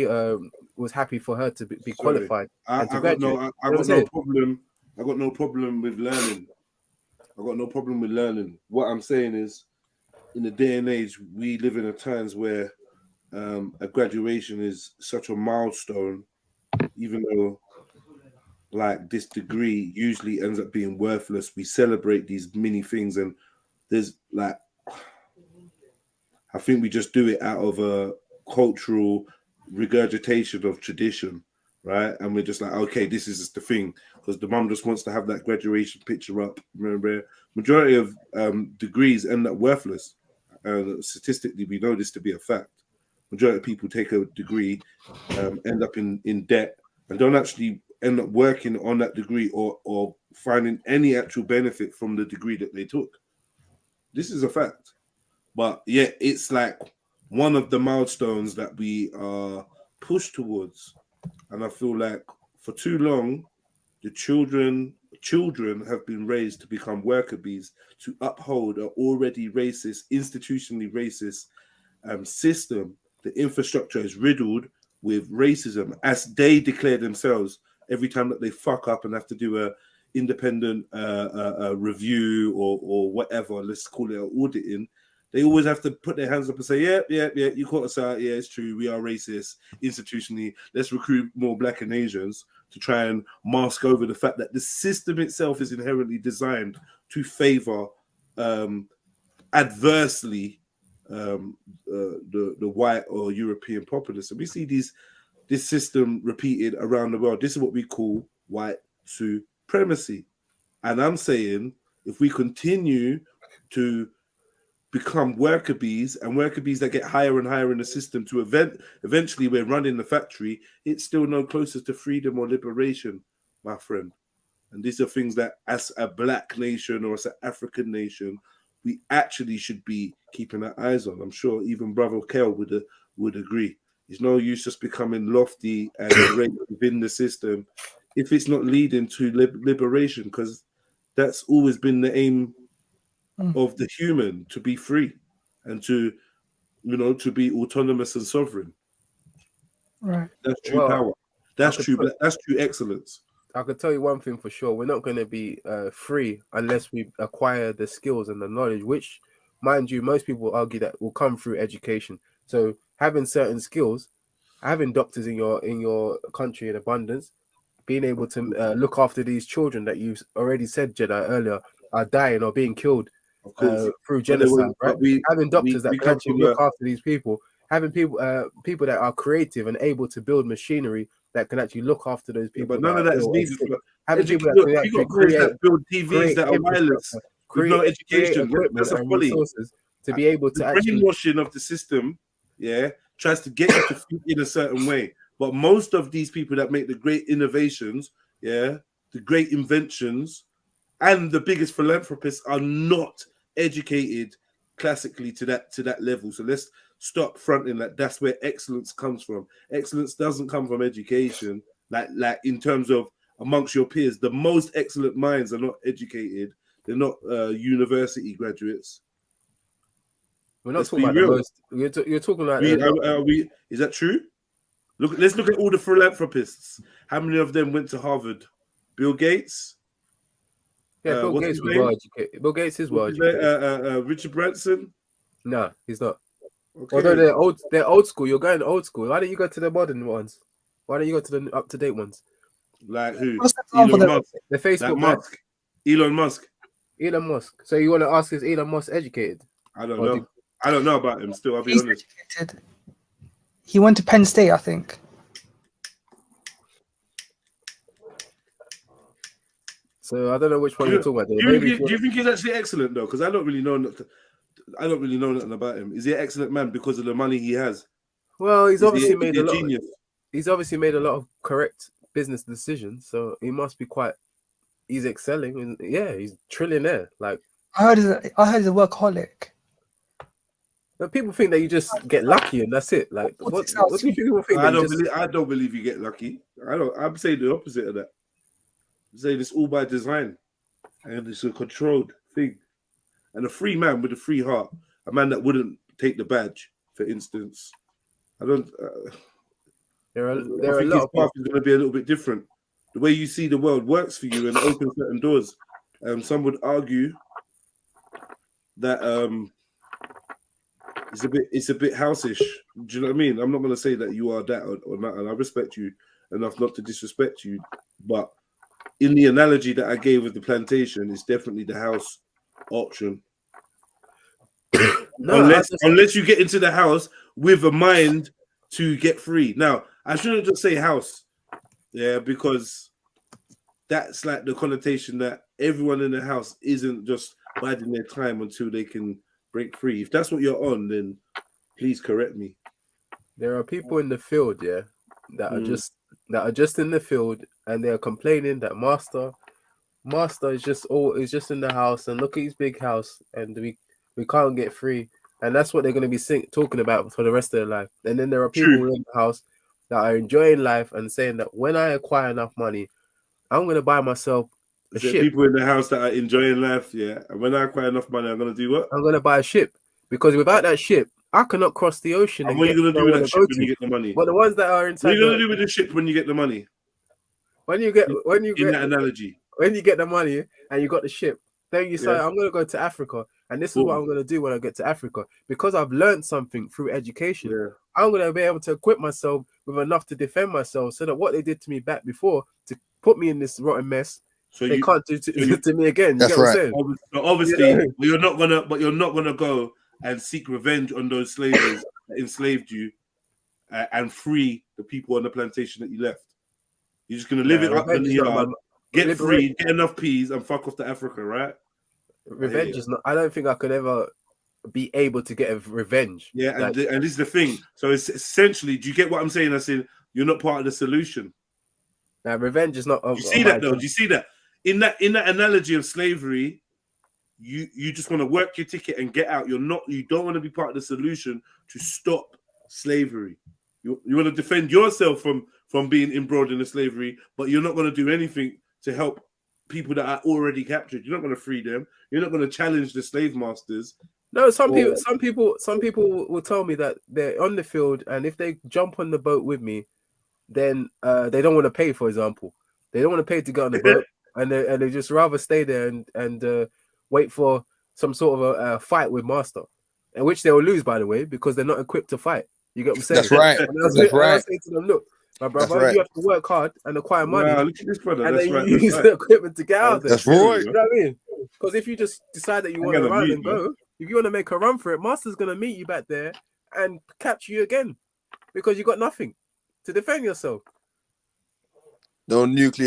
was happy for her to be qualified. I got no problem. I got no problem with learning. I got no problem with learning. What I'm saying is, in the day and age, we live in a times where a graduation is such a milestone, even though like this degree usually ends up being worthless. We celebrate these mini things, and there's like, I think we just do it out of a cultural regurgitation of tradition, right? And we're just like, okay, this is just the thing, because the mum just wants to have that graduation picture up. Remember, majority of degrees end up worthless. Statistically, we know this to be a fact. Majority of people take a degree, end up in debt, and don't actually end up working on that degree or finding any actual benefit from the degree that they took. This is a fact. But yeah, it's like one of the milestones that we are pushed towards. And I feel like for too long, the children have been raised to become worker bees, to uphold an already racist, institutionally racist system. The infrastructure is riddled with racism, as they declare themselves every time that they fuck up and have to do a independent review or whatever, let's call it an auditing. They always have to put their hands up and say, yeah, you caught us out. Yeah, it's true. We are racist institutionally. Let's recruit more Black and Asians to try and mask over the fact that the system itself is inherently designed to favor adversely the white or European populace. And we see this system repeated around the world. This is what we call white supremacy. And I'm saying, if we continue to become worker bees, and worker bees that get higher and higher in the system to eventually we're running the factory, it's still no closer to freedom or liberation, my friend. And these are things that, as a Black nation or as an African nation, we actually should be keeping our eyes on. I'm sure even Brother Kel would agree. There's no use just becoming lofty and great within the system if it's not leading to liberation, because that's always been the aim of the human, to be free and to be autonomous and sovereign. Right. That's true power. That's true excellence. I could tell you one thing for sure: we're not going to be free unless we acquire the skills and the knowledge, which, mind you, most people argue that will come through education. So having certain skills, having doctors in your country in abundance, being able to look after these children that you've already said, Jedi, earlier, are dying or being killed through genocide, right? Having doctors that can actually look after these people, having people that are creative and able to build machinery that can actually look after those people. But none of that is needed. Having people that actually build TVs that are wireless with no education, that's a folly. To be able to actually brainwashing of the system, tries to get you to think in a certain way. But most of these people that make the great innovations, the great inventions, and the biggest philanthropists are not educated classically to that level. So let's stop fronting that that's where excellence comes from. Excellence doesn't come from education. Like in terms of amongst your peers, the most excellent minds are not educated. They're not university graduates. We're not talking about the most. You're talking about. Is that true? Let's look at all the philanthropists. How many of them went to Harvard? Bill Gates. Yeah, Bill Gates was well educated. Bill Gates is well educated. Richard Branson. No, he's not. Okay. Although they're old school. You're going old school. Why don't you go to the modern ones? Why don't you go to the up to date ones? Like who? Elon Musk. The Facebook Musk. Elon Musk. Elon Musk. So you want to ask, is Elon Musk educated? I don't know. I don't know about him still, I'll be honest. Educated. He went to Penn State, I think. So I don't know which one you're talking about. Do you think he's actually excellent though? Because I don't really know nothing about him. Is he an excellent man because of the money he has? Well, he's obviously made a lot of correct business decisions, so he must be he's excelling, and he's trillionaire. Like I heard he's a workaholic. But people think that you just get lucky and that's it. Like, what do people think? I don't believe you get lucky. I'm saying the opposite of that. I'm saying it's all by design, and it's a controlled thing. And a free man with a free heart, a man that wouldn't take the badge, for instance. There I are a think lot his of path people. is going to be a little bit different. The way you see the world works for you and opens certain doors. Some would argue that it's a bit houseish. Do you know what I mean? I'm not going to say that you are that or not, and I respect you enough not to disrespect you. But in the analogy that I gave of the plantation, it's definitely the house option. No, unless you get into the house with a mind to get free. Now, I shouldn't just say house, yeah, because that's like the connotation that everyone in the house isn't just biding their time until they can break free. If that's what you're on, then please correct me. there are people in the field, yeah, that are just in the field, and they are complaining that master is just in the house, and look at his big house, and we can't get free, and that's what they're going to be talking about for the rest of their life. And then there are people in the house that are enjoying life and saying that when I acquire enough money, I'm going to buy myself a ship. People in the house that are enjoying life, yeah, and when I acquire enough money, I'm going to do what? I'm going to buy a ship, because without that ship, I cannot cross the ocean. And what are you going to do with that ship when you get the money? But the ones that are inside, what are you going to do with the ship when you get the money? When you get that analogy, when you get the money and you got the ship, then you say, I'm going to go to Africa, and this is what I'm going to do when I get to Africa, because I've learned something through education. I'm going to be able to equip myself with enough to defend myself, so that what they did to me back before to put me in this rotten mess, they can't do to me again. That's right. Obviously, but you're not gonna go and seek revenge on those slavers that enslaved you and free the people on the plantation that you left. You're just gonna live it up in the yard, get free, get enough peas, and fuck off to Africa, right? Revenge is not. I don't think I could ever be able to get a revenge. Yeah, and this is the thing. So it's essentially, do you get what I'm saying? I said you're not part of the solution. Now, revenge is not. Do you see that though? Do you see that in that analogy of slavery? You just want to work your ticket and get out. You don't want to be part of the solution to stop slavery. You want to defend yourself from being embroiled in the slavery, but you're not going to do anything to help people that are already captured. You're not going to free them. You're not going to challenge the slave masters. No, some people will tell me that they're on the field, and if they jump on the boat with me, then they don't want to pay. For example, they don't want to pay to get on the boat, and they just rather stay there and wait for some sort of a fight with master, and which they will lose, by the way, because they're not equipped to fight. You get what I'm saying? That's right. That's right. I say to them, look, my brother, you have to work hard and acquire money, look at this brother. and then you use the equipment to get out there. That's right. You know what I mean? Because if you just decide that you want to run and go, if you want to make a run for it, master's going to meet you back there and catch you again, because you got nothing to defend yourself. No nuclear